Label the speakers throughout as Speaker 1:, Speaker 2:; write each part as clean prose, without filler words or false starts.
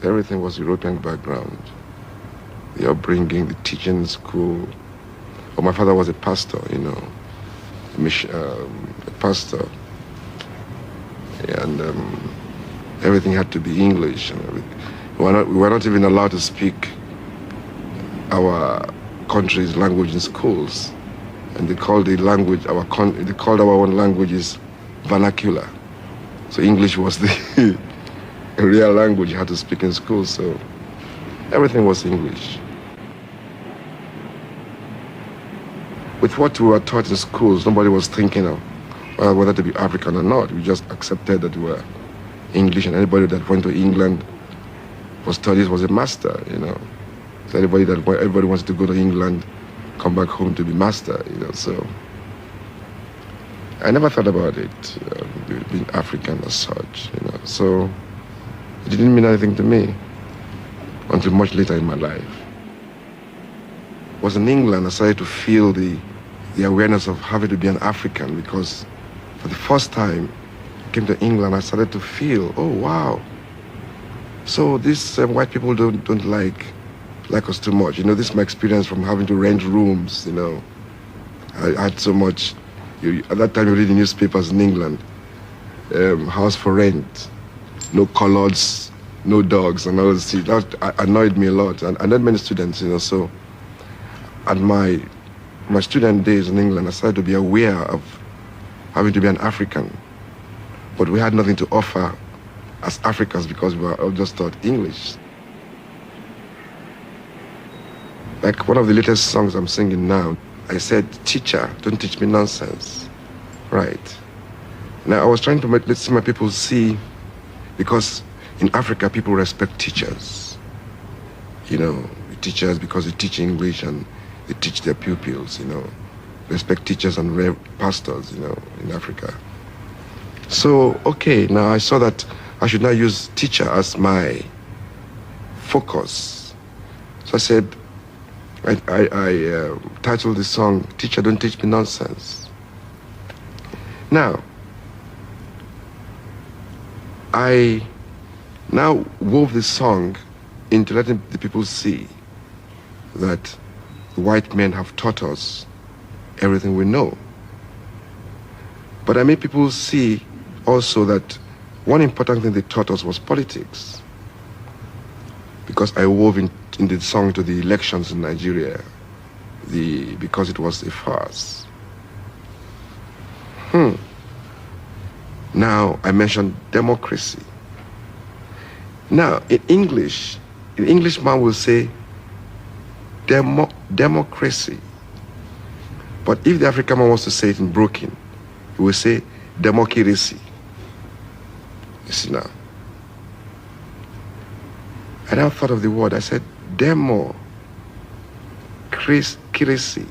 Speaker 1: Everything was European background. The upbringing, the teaching in school. But my father was a pastor, you know, a pastor. And everything had to be English. And everything. We were not even allowed to speak our country's language in schools. And they called the language, they called our own languages vernacular. So English was the real language you had to speak in school, so everything was English. With what we were taught in schools, nobody was thinking of whether to be African or not. We just accepted that we were English, and anybody that went to England for studies was a master, you know. So everybody wants to go to England, come back home to be master, you know, so I never thought about it, being African as such, you know, so it didn't mean anything to me until much later in my life. It was in England I started to feel the awareness of having to be an African, because for the first time I came to England, I started to feel, oh wow, so these white people don't like us too much. You know, this is my experience from having to rent rooms, you know. I had so much, at that time you read the newspapers in England, house for rent, no coloreds, no dogs, and all this. That annoyed me a lot, and not many students, you know, so at my student days in England, I started to be aware of having to be an African, but we had nothing to offer as Africans because we were all just taught English. Like one of the latest songs I'm singing now, I said, teacher, don't teach me nonsense, right? Now I was trying to let some people see, because in Africa people respect teachers, you know, teachers because they teach English and they teach their pupils, you know, respect teachers and pastors, you know, in Africa. So, okay, now I saw that I should now use teacher as my focus. So I said, I titled the song, Teacher, Don't Teach Me Nonsense. Now, I now wove this song into letting the people see that white men have taught us everything we know. But I made people see also that one important thing they taught us was politics. Because I wove in the song to the elections in Nigeria, because it was a farce. Now I mentioned democracy. Now in English, an Englishman will say democracy. But if the African man wants to say it in broken, he will say democracy. You see now. I now thought of the word, I said crazy.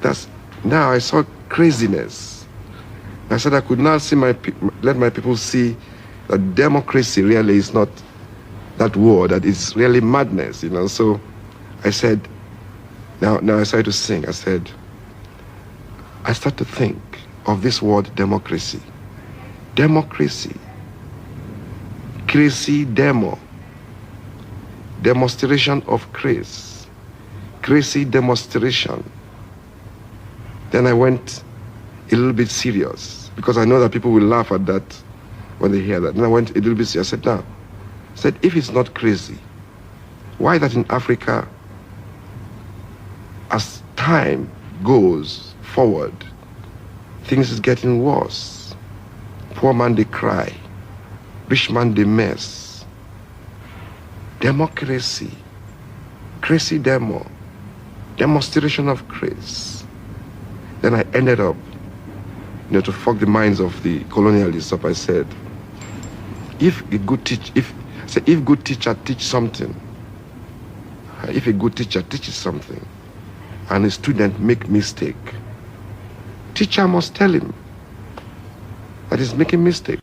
Speaker 1: That's, now I saw craziness. I said I could now see let my people see that democracy really is not that word, that it's really madness, you know. So I said, now I started to sing. I said, I start to think of this word democracy. Democracy. Crazy demo. Demonstration of grace. Crazy demonstration. Then I went a little bit serious, because I know that people will laugh at that when they hear that. Then I went a little bit serious. I said, now, if it's not crazy, why that in Africa, as time goes forward, things is getting worse. Poor man, they cry. Rich man, they mess. Democracy, crazy demo, demonstration of grace. Then I ended up, you know, to fuck the minds of the colonialists up, I said, if good teacher teach something, if a good teacher teaches something, and a student make mistake, teacher must tell him that he's making mistake.